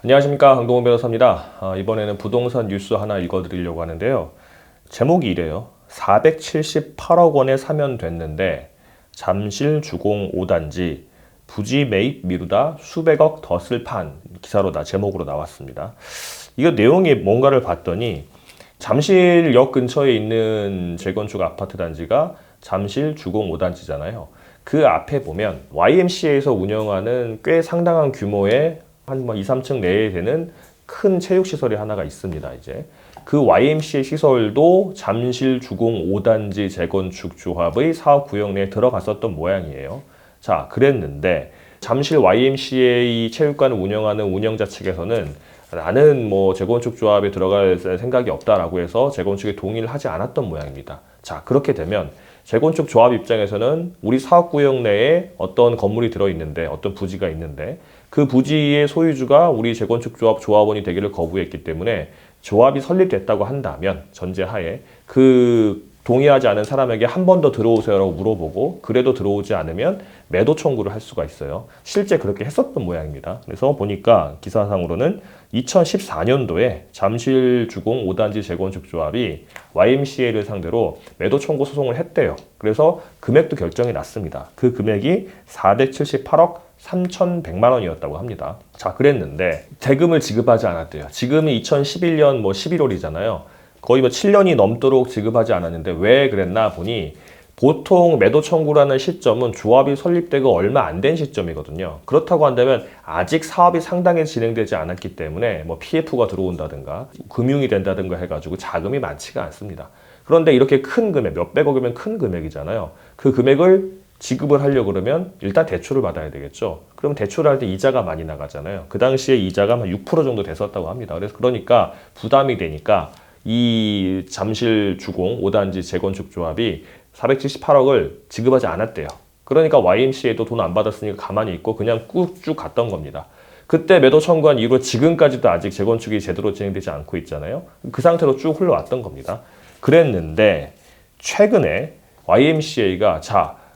안녕하십니까, 강동원 변호사입니다. 이번에는 부동산 뉴스 하나 읽어드리려고 하는데요. 제목이 이래요. 478억 원에 사면 됐는데 잠실 주공 5단지 부지 매입 미루다 수백억 더 쓸 판, 제목으로 나왔습니다. 이거 내용이 뭔가를 봤더니 잠실역 근처에 있는 재건축 아파트 단지가 잠실 주공 5단지잖아요. 그 앞에 보면 YMCA에서 운영하는 꽤 상당한 규모의 한 2, 3층 내에 되는 큰 체육시설이 하나가 있습니다. 이제 그 YMCA 시설도 잠실 주공 5단지 재건축 조합의 사업 구역 내에 들어갔었던 모양이에요. 자, 그랬는데 잠실 YMCA 체육관을 운영하는 운영자 측에서는 나는 재건축 조합에 들어갈 생각이 없다라고 해서 재건축에 동의를 하지 않았던 모양입니다. 자, 그렇게 되면 재건축 조합 입장에서는 우리 사업구역 내에 어떤 건물이 들어있는데, 어떤 부지가 있는데, 그 부지의 소유주가 우리 재건축 조합 조합원이 되기를 거부했기 때문에 조합이 설립됐다고 한다면, 전제하에 그 동의하지 않은 사람에게 한 번 더 들어오세요라고 물어보고, 그래도 들어오지 않으면 매도 청구를 할 수가 있어요. 실제 그렇게 했었던 모양입니다. 그래서 보니까 기사상으로는 2014년도에 잠실 주공 5단지 재건축 조합이 YMCA를 상대로 매도 청구 소송을 했대요. 그래서 금액도 결정이 났습니다. 그 금액이 478억 3,100만 원이었다고 합니다. 자, 그랬는데 대금을 지급하지 않았대요. 지금이 2011년 11월이잖아요. 거의 7년이 넘도록 지급하지 않았는데 왜 그랬나 보니 보통 매도 청구라는 시점은 조합이 설립되고 얼마 안 된 시점이거든요. 그렇다고 한다면 아직 사업이 상당히 진행되지 않았기 때문에 PF가 들어온다든가 금융이 된다든가 해가지고 자금이 많지가 않습니다. 그런데 이렇게 큰 금액, 몇백억이면 큰 금액이잖아요. 그 금액을 지급을 하려고 그러면 일단 대출을 받아야 되겠죠. 그럼 대출을 할 때 이자가 많이 나가잖아요. 그 당시에 이자가 한 6% 정도 됐었다고 합니다. 그러니까 부담이 되니까 이 잠실 주공 5단지 재건축 조합이 478억을 지급하지 않았대요. 그러니까 YMCA도 돈 안 받았으니까 가만히 있고 그냥 꾹쭉 갔던 겁니다. 그때 매도 청구한 이후로 지금까지도 아직 재건축이 제대로 진행되지 않고 있잖아요. 그 상태로 쭉 흘러왔던 겁니다. 그랬는데 최근에 YMCA가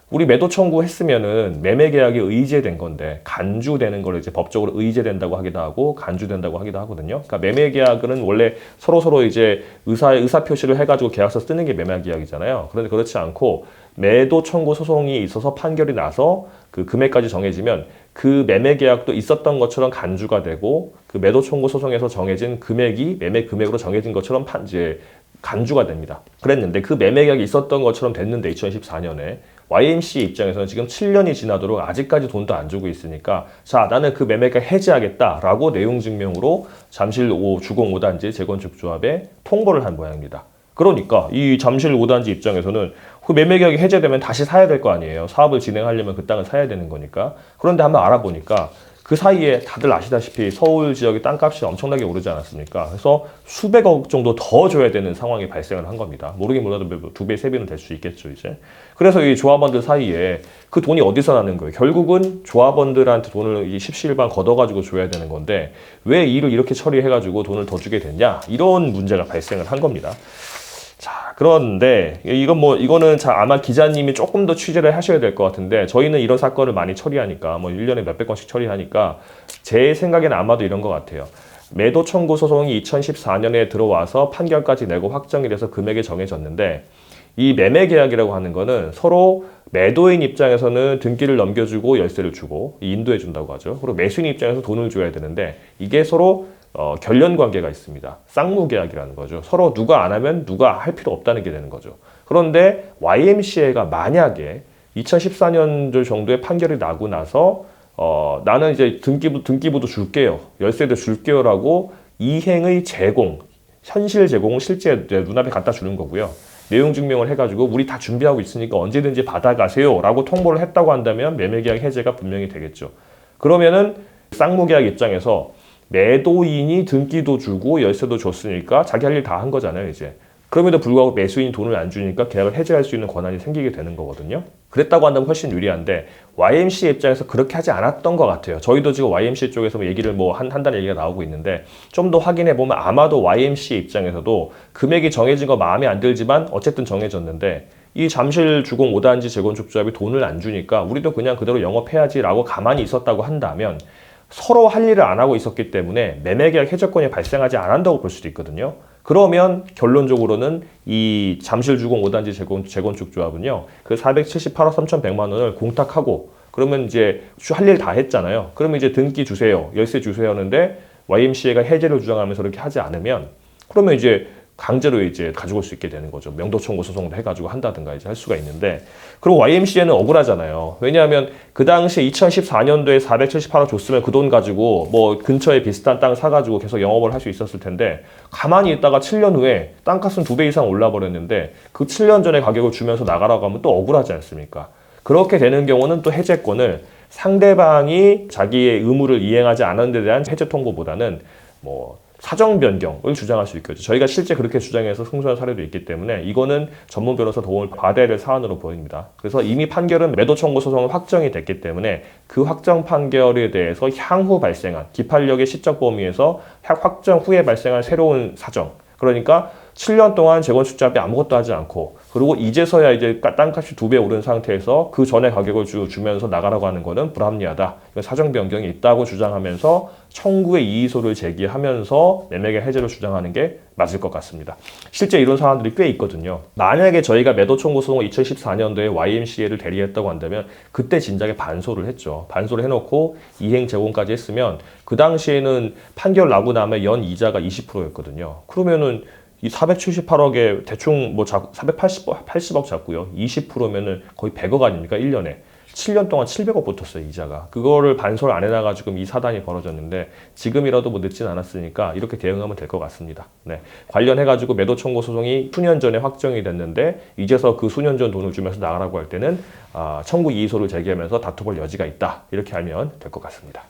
우리 매도 청구했으면은 매매 계약이 의제된 건데 간주되는 걸 이제 법적으로 의제된다고 하기도 하고 간주된다고 하기도 하거든요. 그러니까 매매 계약은 원래 서로 이제 의사 표시를 해가지고 계약서 쓰는 게 매매 계약이잖아요. 그런데 그렇지 않고 매도 청구 소송이 있어서 판결이 나서 그 금액까지 정해지면 그 매매 계약도 있었던 것처럼 간주가 되고 그 매도 청구 소송에서 정해진 금액이 매매 금액으로 정해진 것처럼 이제 간주가 됩니다. 그랬는데 그 매매 계약이 있었던 것처럼 됐는데 2014년에 YMCA 입장에서는 지금 7년이 지나도록 아직까지 돈도 안 주고 있으니까 나는 그 매매 계약 해지하겠다라고 내용 증명으로 잠실 주공 5단지 재건축 조합에 통보를 한 모양입니다. 그러니까 이 잠실 5단지 입장에서는 그 매매 계약이 해제되면 다시 사야 될 거 아니에요. 사업을 진행하려면 그 땅을 사야 되는 거니까. 그런데 한번 알아보니까 그 사이에 다들 아시다시피 서울 지역의 땅값이 엄청나게 오르지 않았습니까? 그래서 수백억 정도 더 줘야 되는 상황이 발생을 한 겁니다. 모르긴 몰라도 2배, 3배는 될 수 있겠죠, 이제. 그래서 이 조합원들 사이에 그 돈이 어디서 나는 거예요? 결국은 조합원들한테 돈을 십시일반 걷어가지고 줘야 되는 건데 왜 일을 이렇게 처리해가지고 돈을 더 주게 됐냐? 이런 문제가 발생을 한 겁니다. 자, 그런데 이거는 아마 기자님이 조금 더 취재를 하셔야 될 것 같은데 저희는 이런 사건을 많이 처리하니까 1년에 몇백 건씩 처리하니까 제 생각에는 아마도 이런 것 같아요. 매도 청구 소송이 2014년에 들어와서 판결까지 내고 확정이 돼서 금액이 정해졌는데 이 매매 계약이라고 하는 거는 서로 매도인 입장에서는 등기를 넘겨주고 열쇠를 주고 인도해 준다고 하죠. 그리고 매수인 입장에서 돈을 줘야 되는데 이게 서로 결련 관계가 있습니다. 쌍무 계약이라는 거죠. 서로 누가 안 하면 누가 할 필요 없다는 게 되는 거죠. 그런데 YMCA가 만약에 2014년 정도의 판결이 나고 나서 나는 이제 등기부도 줄게요. 열쇠도 줄게요라고 이행의 제공, 현실 제공을 실제 눈앞에 갖다 주는 거고요. 내용 증명을 해가지고 우리 다 준비하고 있으니까 언제든지 받아가세요 라고 통보를 했다고 한다면 매매계약 해제가 분명히 되겠죠. 그러면은 쌍무계약 입장에서 매도인이 등기도 주고 열쇠도 줬으니까 자기 할 일 다 한 거잖아요, 이제. 그럼에도 불구하고 매수인이 돈을 안 주니까 계약을 해지할 수 있는 권한이 생기게 되는 거거든요. 그랬다고 한다면 훨씬 유리한데 YMCA 입장에서 그렇게 하지 않았던 것 같아요. 저희도 지금 YMCA 쪽에서 얘기를 한다는 얘기가 나오고 있는데 좀 더 확인해 보면 아마도 YMCA 입장에서도 금액이 정해진 거 마음에 안 들지만 어쨌든 정해졌는데 이 잠실 주공 5단지 재건축 조합이 돈을 안 주니까 우리도 그냥 그대로 영업해야지라고 가만히 있었다고 한다면 서로 할 일을 안 하고 있었기 때문에 매매계약 해제권이 발생하지 않았다고 볼 수도 있거든요. 그러면 결론적으로는 이 잠실주공 5단지 재건축 조합은요, 그 478억 3,100만 원을 공탁하고, 그러면 이제 할 일 다 했잖아요. 그러면 이제 등기 주세요, 열쇠 주세요 하는데 YMCA가 해제를 주장하면서 그렇게 하지 않으면, 그러면 이제 강제로 이제 가져올 수 있게 되는 거죠. 명도 청구 소송을 해가지고 한다든가 이제 할 수가 있는데, 그리고 YMCA는 억울하잖아요. 왜냐하면 그 당시에 2014년도에 478억 줬으면 그 돈 가지고 뭐 근처에 비슷한 땅 사가지고 계속 영업을 할 수 있었을 텐데, 가만히 있다가 7년 후에 땅값은 2배 이상 올라버렸는데 그 7년 전에 가격을 주면서 나가라고 하면 또 억울하지 않습니까? 그렇게 되는 경우는 또 해제권을 상대방이 자기의 의무를 이행하지 않은 데 대한 해제 통보보다는 뭐 사정 변경을 주장할 수 있겠죠. 저희가 실제 그렇게 주장해서 승소한 사례도 있기 때문에 이거는 전문 변호사 도움을 받아야 될 사안으로 보입니다. 그래서 이미 판결은 매도 청구 소송은 확정이 됐기 때문에 그 확정 판결에 대해서 향후 발생한 기판력의 시적 범위에서 확정 후에 발생한 새로운 사정, 그러니까 7년 동안 재건축자업이 아무것도 하지 않고, 그리고 이제서야 이제 땅값이 2배 오른 상태에서 그 전에 가격을 주면서 나가라고 하는 거는 불합리하다. 사정 변경이 있다고 주장하면서 청구의 이의소를 제기하면서 매매계약 해제를 주장하는 게 맞을 것 같습니다. 실제 이런 사안들이 꽤 있거든요. 만약에 저희가 매도 청구 소송을 2014년도에 YMCA를 대리했다고 한다면 그때 진작에 반소를 했죠. 반소를 해놓고 이행 제공까지 했으면 그 당시에는 판결 나고 나면 연 이자가 20%였거든요. 그러면은 이 478억에 대충 뭐 480억 잡고요. 20%면은 거의 100억 아닙니까? 1년에. 7년 동안 700억 붙었어요, 이자가. 그거를 반소를 안 해놔가지고 이 사단이 벌어졌는데, 지금이라도 뭐 늦진 않았으니까 이렇게 대응하면 될 것 같습니다. 네. 관련해가지고 매도 청구 소송이 수년 전에 확정이 됐는데, 이제서 그 수년 전 돈을 주면서 나가라고 할 때는 청구 이의소를 제기하면서 다퉈볼 여지가 있다. 이렇게 하면 될 것 같습니다.